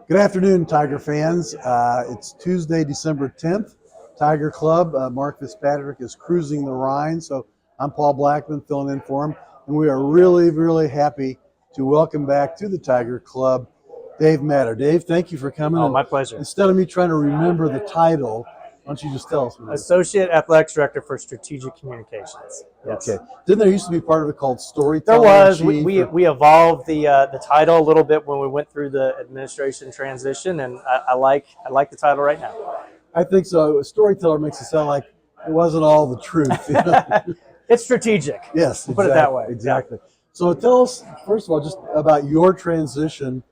Good afternoon, Tiger fans. It's Tuesday, December 10th. Tiger Club, Mark Fitzpatrick is cruising the Rhine, so I'm Paul Blackman filling in for him, and we are really, really happy to welcome back to the Tiger Club Dave Matter. Dave, thank you for coming. Oh, my pleasure. Instead of me trying to remember the title, why don't you just tell us? Associate Athletics Director for Strategic Communications. Yes. Okay. Didn't there used to be part of it called There Storyteller? was. We evolved the title a little bit when we went through the administration transition, and I like the title right now. I think so. Storyteller makes it sound like it wasn't all the truth. You know? It's strategic. Yes, Put it that way. Exactly. Yeah. So tell us, first of all, just about your transition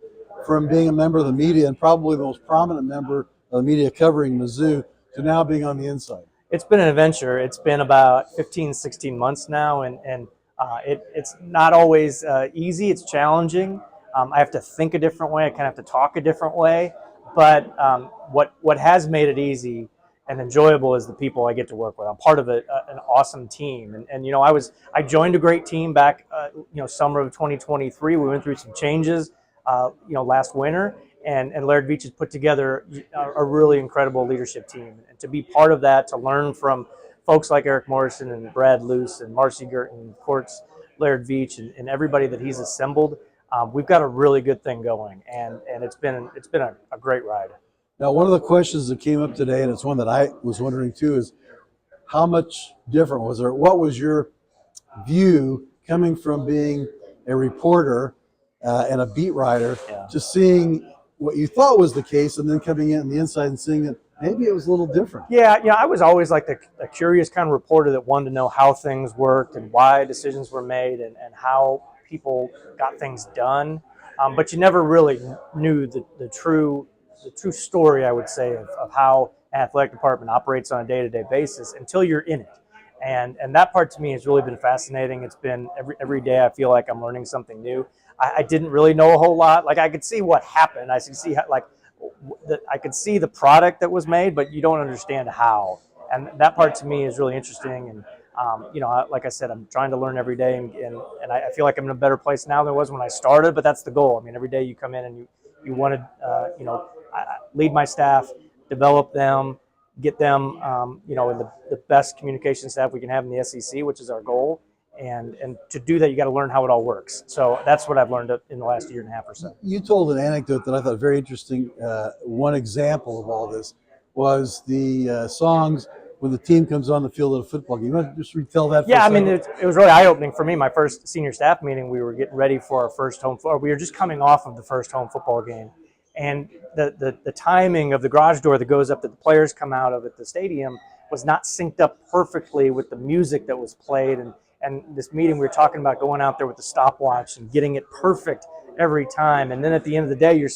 from being a member of the media and probably the most prominent member of the media covering Mizzou to now being on the inside. It's been an adventure. It's been about 15, 16 months now, and it's not always easy. It's challenging. I have to think a different way. I kind of have to talk a different way. But what has made it easy and enjoyable is the people I get to work with. I'm part of an awesome team, and you know I joined a great team back summer of 2023. We went through some changes last winter, and Laird Veach has put together a really incredible leadership team. And to be part of that, to learn from folks like Eric Morrison and Brad Luce and Marcy Girton, of course Laird Veach, and everybody that he's assembled. We've got a really good thing going, and it's been a great ride. Now, one of the questions that came up today, and it's one that I was wondering too, is how much different was there? What was your view coming from being a reporter and a beat writer to seeing what you thought was the case, and then coming in on the inside and seeing that maybe it was a little different? Yeah, I was always like a curious kind of reporter that wanted to know how things worked and why decisions were made and how people got things done. But you never really knew the true story, I would say, of how an athletic department operates on a day-to-day basis until you're in it. And that part to me has really been fascinating. It's been every day I feel like I'm learning something new. I didn't really know a whole lot. Like I could see what happened. I could see how, I could see the product that was made, but you don't understand how. And that part to me is really interesting. And like I said, I'm trying to learn every day, and I feel like I'm in a better place now than I was when I started. But that's the goal. I mean, every day you come in and you want to lead my staff, develop them, get them in the best communication staff we can have in the SEC, which is our goal. And to do that, you got to learn how it all works. So that's what I've learned in the last year and a half or so. You told an anecdote that I thought very interesting. One example of all this was the songs when the team comes on the field at a football game. You want to just retell that? Yeah, I mean, it was really eye-opening for me. My first senior staff meeting, we were getting ready for our first we were just coming off of the first home football game. And the timing of the garage door that goes up that the players come out of at the stadium was not synced up perfectly with the music that was played. And this meeting, we were talking about going out there with the stopwatch and getting it perfect every time. And then at the end of the day, you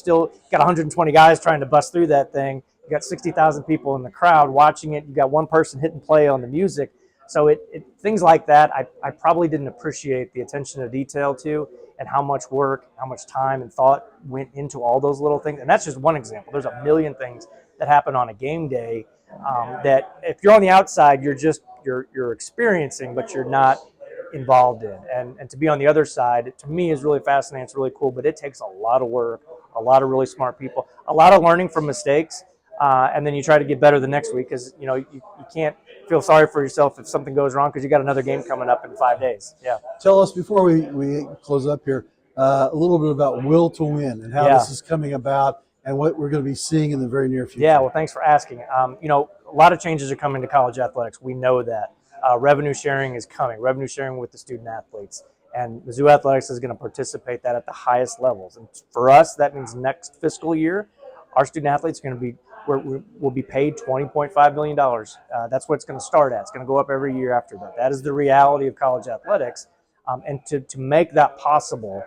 got 120 guys trying to bust through that thing. You got 60,000 people in the crowd watching it. You got one person hitting play on the music. So things like that, I probably didn't appreciate the attention to detail to, and how much work, how much time and thought went into all those little things. And that's just one example. There's a million things that happen on a game day that if you're on the outside, you're experiencing, but you're not involved in. And to be on the other side, to me, is really fascinating. It's really cool, but it takes a lot of work, a lot of really smart people, a lot of learning from mistakes, and then you try to get better the next week, because you can't feel sorry for yourself if something goes wrong, because you got another game coming up in 5 days. Yeah. Tell us, before we close up here, a little bit about Will to Win and how this is coming about and what we're going to be seeing in the very near future. Yeah, well, thanks for asking. A lot of changes are coming to college athletics. We know that. Revenue sharing is coming, revenue sharing with the student athletes. And Mizzou Athletics is going to participate that at the highest levels. And for us, that means next fiscal year, our student athletes are going to be, will be paid $20.5 million. That's what it's going to start at. It's going to go up every year after that. That is the reality of college athletics. And to make that possible,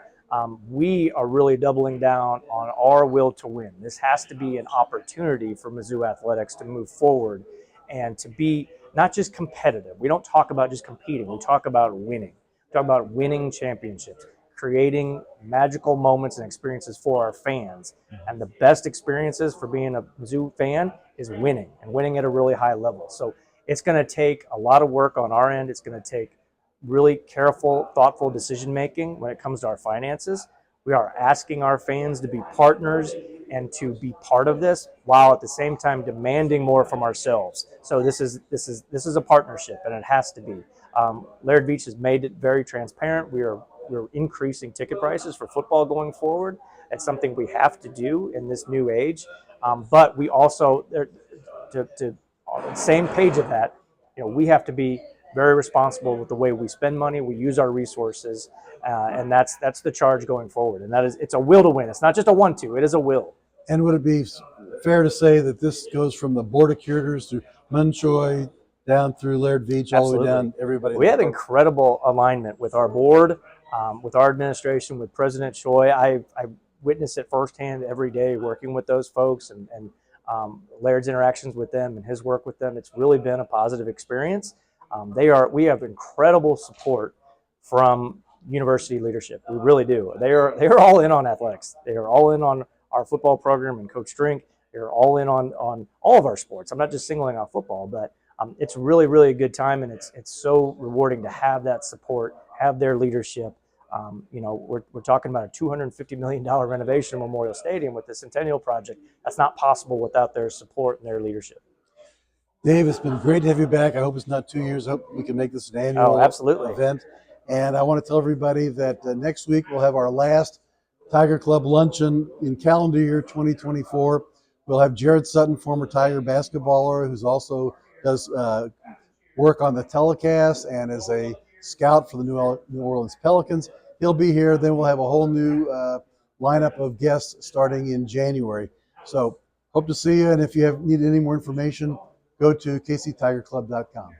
we are really doubling down on our will to win. This has to be an opportunity for Mizzou Athletics to move forward and to be not just competitive. We don't talk about just competing. We talk about winning. We talk about winning championships, creating magical moments and experiences for our fans. And the best experiences for being a Mizzou fan is winning, and winning at a really high level. So it's going to take a lot of work on our end. It's going to take really careful, thoughtful decision-making when it comes to our finances. We are asking our fans to be partners and to be part of this, while at the same time demanding more from ourselves. So this is a partnership, and it has to be. Laird Beach has made it very transparent. We're increasing ticket prices for football going forward. It's something we have to do in this new age. But we also, to on the same page of that, we have to be very responsible with the way we spend money, we use our resources, and that's the charge going forward. And it's a will to win. It's not just a 1-2; it is a will. And would it be fair to say that this goes from the Board of Curators through Munchoy down through Laird Beach, all the way down everybody? We have incredible alignment with our board, with our administration, with President Choi. I witness it firsthand every day working with those folks, and Laird's interactions with them and his work with them. It's really been a positive experience. We have incredible support from university leadership. We really do. They are all in on athletics. They are all in on our football program and Coach Drink. They're all in on all of our sports. I'm not just singling out football, but it's really, really a good time, and it's so rewarding to have that support, have their leadership. We're talking about a $250 million renovation of Memorial Stadium with the Centennial Project. That's not possible without their support and their leadership. Dave, it's been great to have you back. I hope it's not 2 years. I hope we can make this an annual event. And I want to tell everybody that next week we'll have our last Tiger Club luncheon in calendar year 2024. We'll have Jarrett Sutton, former Tiger basketballer, who's also does work on the telecast and is a scout for the New Orleans Pelicans. He'll be here. Then we'll have a whole new lineup of guests starting in January. So hope to see you. And if you need any more information, go to kctigerclub.com.